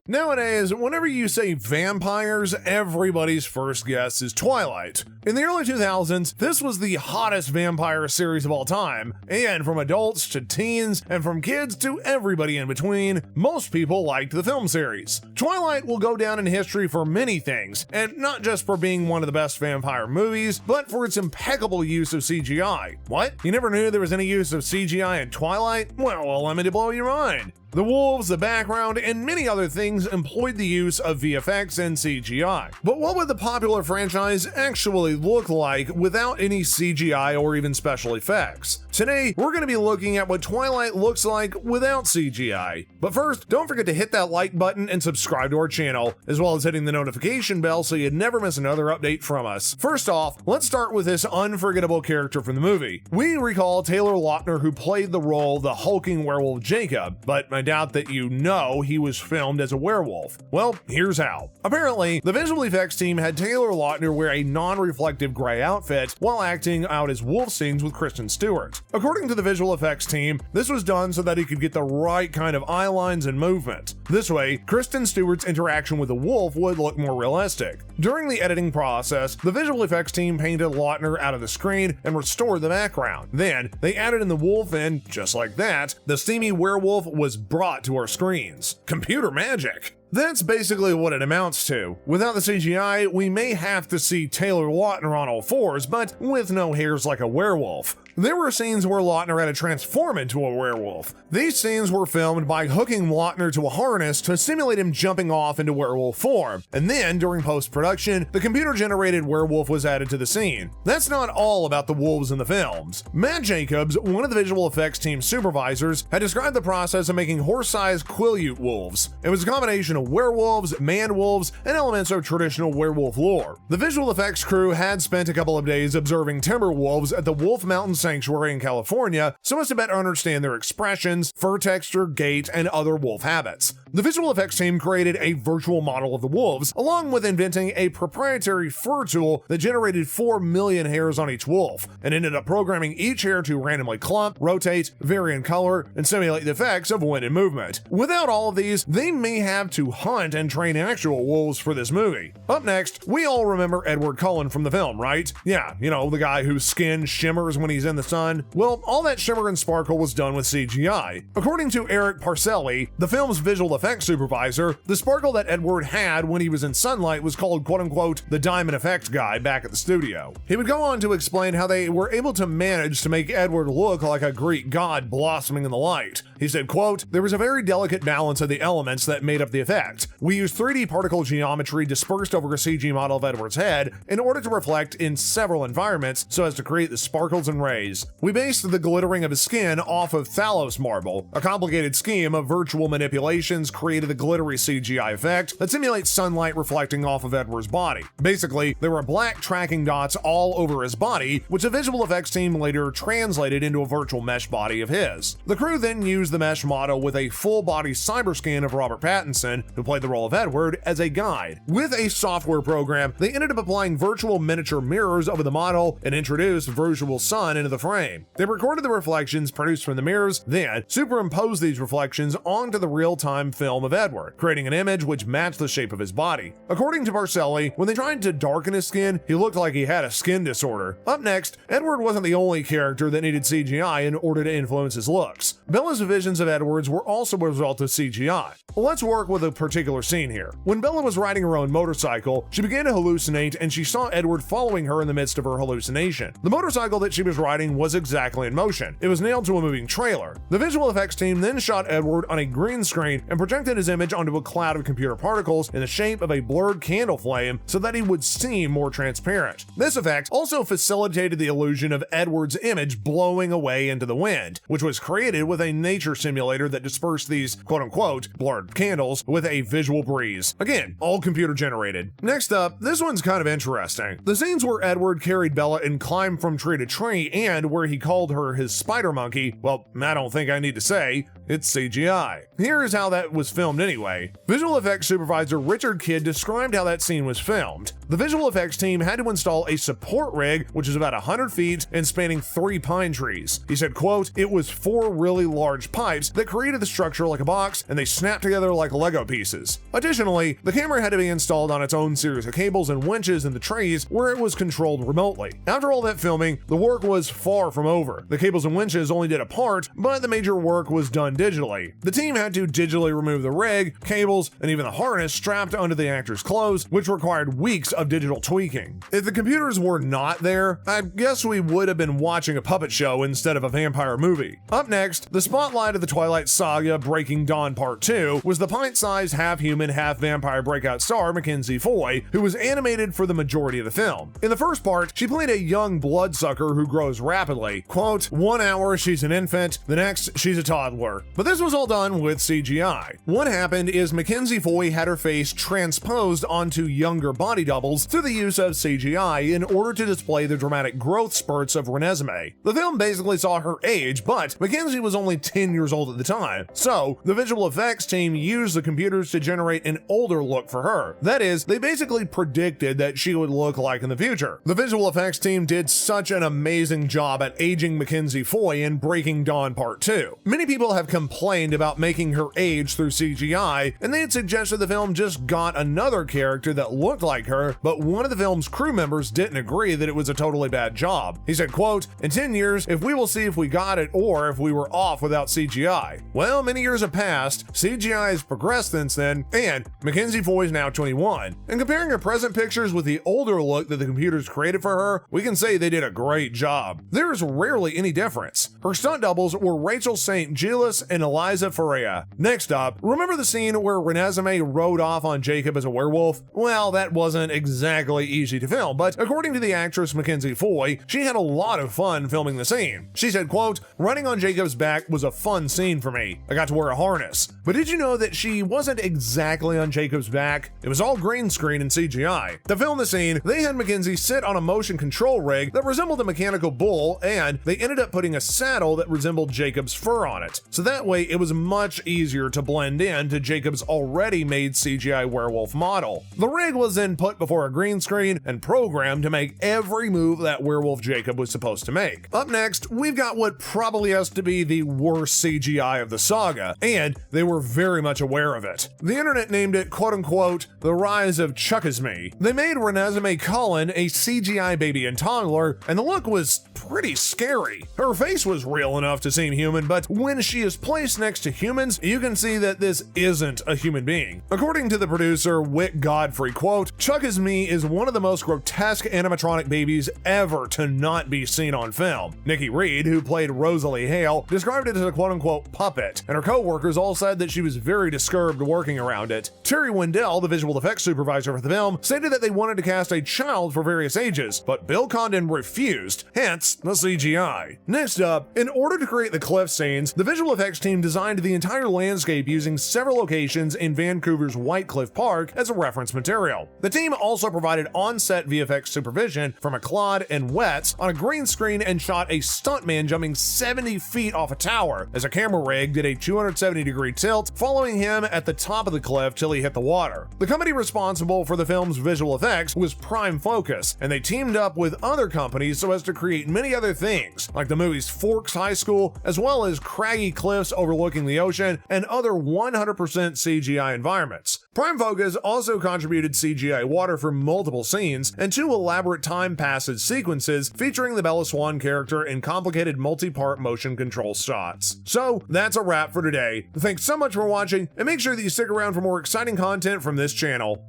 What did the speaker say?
Nowadays, whenever you say vampires, everybody's first guess is Twilight. In the early 2000s, this was the hottest vampire series of all time, and from adults to teens, and from kids to everybody in between, most people liked the film series. Twilight will go down in history for many things, and not just for being one of the best vampire movies, but for its impeccable use of CGI. What? You never knew there was any use of CGI in Twilight? Well, allow me to blow your mind. The wolves, the background, and many other things employed the use of VFX and CGI. But what would the popular franchise actually look like without any CGI or even special effects? Today, we're going to be looking at what Twilight looks like without CGI. But first, don't forget to hit that like button and subscribe to our channel, as well as hitting the notification bell so you never miss another update from us. First off, let's start with this unforgettable character from the movie. We recall Taylor Lautner, who played the role of the hulking werewolf Jacob, but I doubt that you know he was filmed as a werewolf. Well, here's how. Apparently, the visual effects team had Taylor Lautner wear a non-reflective gray outfit while acting out his wolf scenes with Kristen Stewart. According to the visual effects team, this was done so that he could get the right kind of eye lines and movement. This way, Kristen Stewart's interaction with the wolf would look more realistic. During the editing process, the visual effects team painted Lautner out of the screen and restored the background. Then, they added in the wolf and, just like that, the steamy werewolf was brought to our screens. Computer magic! That's basically what it amounts to. Without the CGI, we may have to see Taylor Lautner on all fours, but with no hairs like a werewolf. There were scenes where Lautner had to transform into a werewolf. These scenes were filmed by hooking Lautner to a harness to simulate him jumping off into werewolf form, and then, during post-production, the computer-generated werewolf was added to the scene. That's not all about the wolves in the films. Matt Jacobs, one of the visual effects team supervisors, had described the process of making horse-sized Quileute wolves. It was a combination of werewolves, man-wolves, and elements of traditional werewolf lore. The visual effects crew had spent a couple of days observing timber wolves at the Wolf Mountain Sanctuary in California so as to better understand their expressions, fur texture, gait, and other wolf habits. The visual effects team created a virtual model of the wolves, along with inventing a proprietary fur tool that generated 4 million hairs on each wolf, and ended up programming each hair to randomly clump, rotate, vary in color, and simulate the effects of wind and movement. Without all of these, they may have to hunt and train actual wolves for this movie. Up next, we all remember Edward Cullen from the film, right? Yeah, you know, the guy whose skin shimmers when he's in the sun. Well, all that shimmer and sparkle was done with CGI. According to Eric Parcelli, the film's visual effects supervisor, the sparkle that Edward had when he was in sunlight was called quote-unquote the diamond effect guy back at the studio. He would go on to explain how they were able to manage to make Edward look like a Greek god blossoming in the light. He said, quote, "There was a very delicate balance of the elements that made up the effect. We used 3D particle geometry dispersed over a CG model of Edward's head in order to reflect in several environments so as to create the sparkles and rays. We based the glittering of his skin off of Thalos marble. A complicated scheme of virtual manipulations created the glittery CGI effect that simulates sunlight reflecting off of Edward's body. Basically, there were black tracking dots all over his body, which the visual effects team later translated into a virtual mesh body of his. The crew then used the mesh model with a full-body cyber scan of Robert Pattinson, who played the role of Edward, as a guide. With a software program, they ended up applying virtual miniature mirrors over the model and introduced virtual sun into the frame. They recorded the reflections produced from the mirrors, then superimposed these reflections onto the real-time film of Edward, creating an image which matched the shape of his body. According to Parcelli, when they tried to darken his skin, he looked like he had a skin disorder. Up next, Edward wasn't the only character that needed CGI in order to influence his looks. Bella's visions of Edward's were also a result of CGI. Let's work with a particular scene here. When Bella was riding her own motorcycle, she began to hallucinate and she saw Edward following her in the midst of her hallucination. The motorcycle that she was riding was exactly in motion. It was nailed to a moving trailer. The visual effects team then shot Edward on a green screen and projected his image onto a cloud of computer particles in the shape of a blurred candle flame so that he would seem more transparent. This effect also facilitated the illusion of Edward's image blowing away into the wind, which was created with a nature simulator that dispersed these quote-unquote blurred candles with a visual breeze. Again, all computer generated. Next up, this one's kind of interesting. The scenes where Edward carried Bella and climbed from tree to tree and where he called her his spider monkey, well, I don't think I need to say, it's CGI. Here's how that was filmed anyway. Visual effects supervisor Richard Kidd described how that scene was filmed. The visual effects team had to install a support rig, which is about 100 feet and spanning 3 pine trees. He said, quote, "It was 4 really large pipes that created the structure like a box, and they snapped together like Lego pieces." Additionally, the camera had to be installed on its own series of cables and winches in the trees where it was controlled remotely. After all that filming, the work was far from over. The cables and winches only did a part, but the major work was done digitally. The team had to digitally remove the rig, cables, and even the harness strapped onto the actor's clothes, which required weeks of digital tweaking. If the computers were not there, I guess we would have been watching a puppet show instead of a vampire movie. Up next, the spotlight of the Twilight Saga Breaking Dawn Part 2 was the pint-sized half-human, half-vampire breakout star Mackenzie Foy, who was animated for the majority of the film. In the first part, she played a young bloodsucker who grows rapidly. Quote, "1 hour she's an infant, the next she's a toddler." But this was all done with CGI. What happened is Mackenzie Foy had her face transposed onto younger body doubles through the use of CGI in order to display the dramatic growth spurts of Renesmee. The film basically saw her age, but Mackenzie was only 10 years old at the time, so the visual effects team used the computers to generate an older look for her. That is, they basically predicted that she would look like in the future. The visual effects team did such an amazing job at aging Mackenzie Foy in Breaking Dawn Part 2. Many people have complained about making her age through CGI, and they had suggested the film just got another character that looked like her, but one of the film's crew members didn't agree that it was a totally bad job. He said, quote, "In 10 years, if we will see if we got it or if we were off without CGI." Well, many years have passed, CGI has progressed since then, and Mackenzie Foy is now 21. And comparing her present pictures with the older look that the computers created for her, we can say they did a great job. There is rarely any difference. Her stunt doubles were Rachel St. Gillis and Eliza Ferreira. Next up, remember the scene where Renesmee rode off on Jacob as a werewolf? Well, that wasn't exactly easy to film, but according to the actress Mackenzie Foy, she had a lot of fun filming the scene. She said, quote, "Running on Jacob's back was a fun scene for me. I got to wear a harness." But did you know that she wasn't exactly on Jacob's back? It was all green screen and CGI. To film the scene, they had Mackenzie sit on a motion control rig that resembled a mechanical bull, and they ended up putting a saddle that resembled Jacob's fur on it. So that way, it was much easier to blend in to Jacob's already made CGI werewolf model. The rig was then put before a green screen and programmed to make every move that werewolf Jacob was supposed to make. Up next, we've got what probably has to be the worst CGI of the saga, and they were very much aware of it. The internet named it, quote-unquote, "The Rise of Chuckismee." They made Edward Cullen a CGI baby and toddler, and the look was pretty scary. Her face was real enough to seem human, but when she is placed next to humans, you can see that this isn't a human being. According to the producer, Wick Godfrey, quote, "Chuckismee is one of the most grotesque animatronic babies ever to not be seen on film." Nikki Reed, who played Rosalie Hale, described it as a quote-unquote puppet, and her co-workers all said that she was very disturbed working around it. Terry Wendell, the visual effects supervisor for the film, stated that they wanted to cast a child for various ages, but Bill Condon refused, hence the CGI. Next up, in order to create the cliff scenes, the visual effects team designed the entire landscape using several locations in Vancouver's White Cliff Park as a reference material. The team also provided on-set VFX supervision from McLeod and Wetz on a green screen and shot a stuntman jumping 70 feet off a tower as a camera rig did a 270-degree tilt, following him at the top of the cliff till he hit the water. The company responsible for the film's visual effects was Prime Focus, and they teamed up with other companies so as to create many other things, like the movie's Forks High School, as well as craggy cliffs overlooking the ocean and other 100% CGI environments. Prime Focus also contributed CGI water for multiple scenes and 2 elaborate time passage sequences featuring the Bella Swan character in complicated multi-part motion control shots. So that's a wrap for today. Thanks so much for watching, and make sure that you stick around for more exciting content from this channel.